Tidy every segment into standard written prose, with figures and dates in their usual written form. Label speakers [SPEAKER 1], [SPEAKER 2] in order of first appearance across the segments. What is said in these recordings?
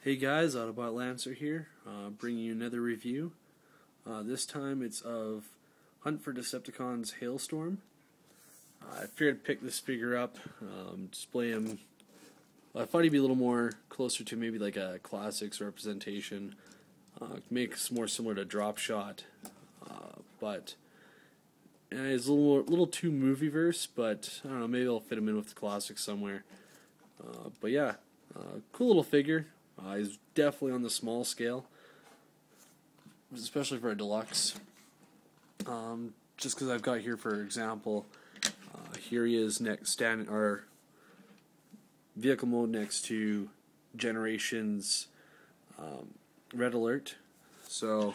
[SPEAKER 1] Hey guys, Autobot Lancer here, bringing you another review. This time it's of Hunt for Decepticons Hailstorm. I figured I'd pick this figure up, display him. I thought he'd be a little more closer to maybe like a classics representation, make more similar to Drop Shot, but he's a little too movie-verse, but I don't know, maybe I'll fit him in with the classics somewhere. But yeah, cool little figure. He's definitely on the small scale, especially for a deluxe. Just because I've got here, for example, here he is standing our vehicle mode next to Generations Red Alert. So,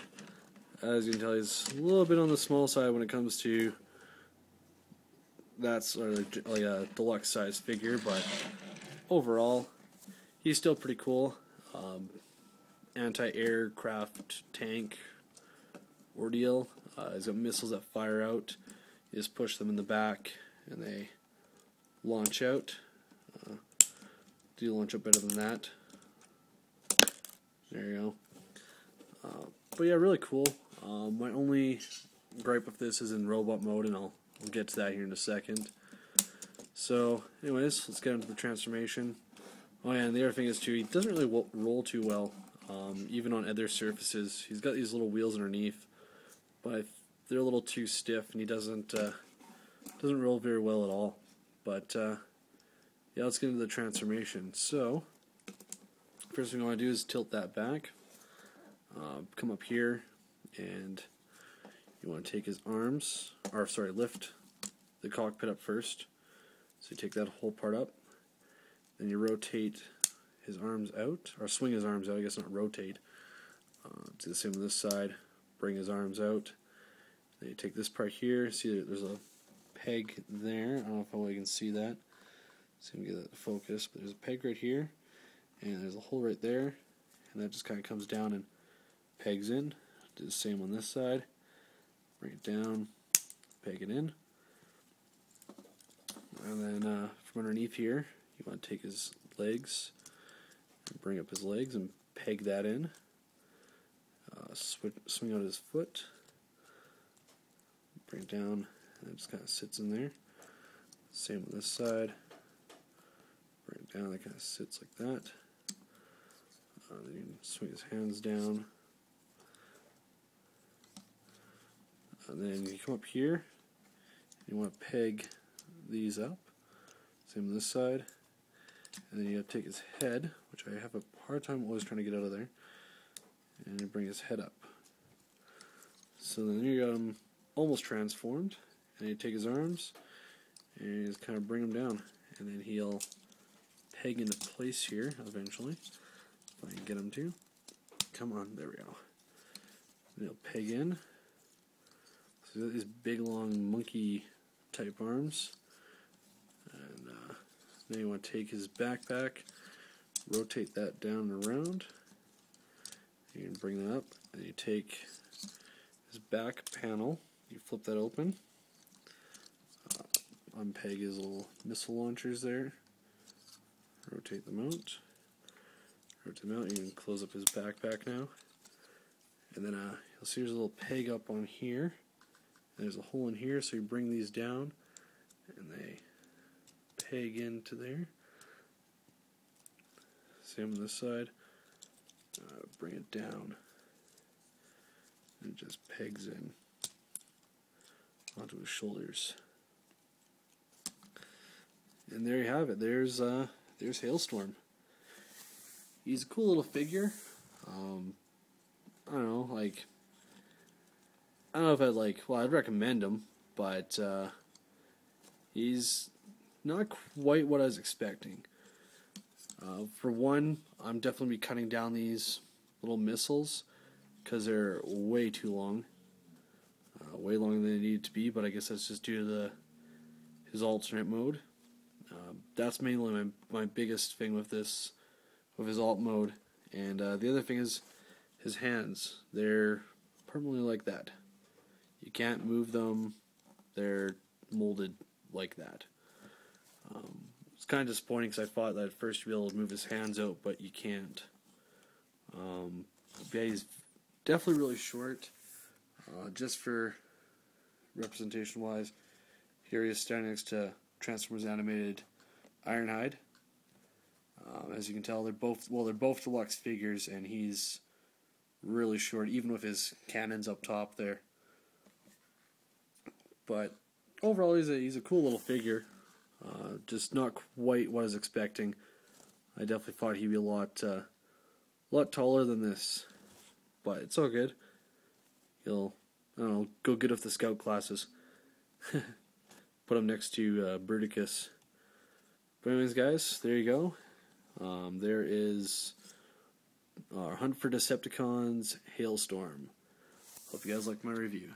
[SPEAKER 1] as you can tell, he's a little bit on the small side when it comes to that sort of like a deluxe size figure, but overall, he's still pretty cool. Anti-aircraft tank ordeal. He's got missiles that fire out. You just push them in the back and they launch out. Do launch out better than that. There you go. But yeah, really cool. My only gripe with this is in robot mode, and I'll get to that here in a second. So, anyways, let's get into the transformation. Oh yeah, and the other thing is too, he doesn't really roll too well, even on other surfaces. He's got these little wheels underneath, but they're a little too stiff, and he doesn't roll very well at all. But yeah, let's get into the transformation. So, first thing I want to do is tilt that back, come up here, and you want to take his arms, or sorry, lift the cockpit up first. So you take that whole part up. Then you rotate his arms out, or swing his arms out, I guess not rotate. Do the same on this side, bring his arms out. Then you take this part here, see there's a peg there, I don't know if you can see that. See if I can get that to focus, but there's a peg right here, and there's a hole right there, and that just kind of comes down and pegs in. Do the same on this side, bring it down, peg it in. And then from underneath here, you want to take his legs, and bring up his legs and peg that in. Swing out his foot, bring it down, and it just kind of sits in there. Same on this side. Bring it down, it kind of sits like that. Then you can swing his hands down. And then you come up here, and you want to peg these up. Same on this side. And then you have to take his head, which I have a hard time always trying to get out of there, and you bring his head up. So then you got him almost transformed, and you take his arms, and you just kind of bring him down, and then he'll peg into place here eventually, if I can get him to. Come on, there we go. And he'll peg in. So he's got these big, long, monkey-type arms. And then you want to take his backpack, rotate that down and around. You can bring that up, and you take his back panel, you flip that open, unpeg his little missile launchers there, rotate them out, you can close up his backpack now, and then you'll see there's a little peg up on here, and there's a hole in here, so you bring these down, and they peg into there. Same on this side. Bring it down, and it just pegs in onto his shoulders. And there you have it. There's Hailstorm. He's a cool little figure. I don't know, like, I don't know if I'd recommend him, but he's not quite what I was expecting. For one, I'm definitely cutting down these little missiles because they're way too long. Way longer than they need to be, but I guess that's just due to his alternate mode. That's mainly my biggest thing with this, with his alt mode. And the other thing is his hands. They're permanently like that. You can't move them. They're molded like that. It's kind of disappointing because I thought that at first you'd be able to move his hands out, but you can't. Yeah, he's definitely really short. Just for representation wise, here he is standing next to Transformers Animated Ironhide. As you can tell, they're both deluxe figures, and he's really short, even with his cannons up top there. But overall, he's a cool little figure. Just not quite what I was expecting. I definitely thought he'd be a lot taller than this, but it's all good. He'll, I don't know, go good with the scout classes. Put him next to Bruticus. But anyways, guys, there you go. There is our Hunt for Decepticons Hailstorm. Hope you guys like my review.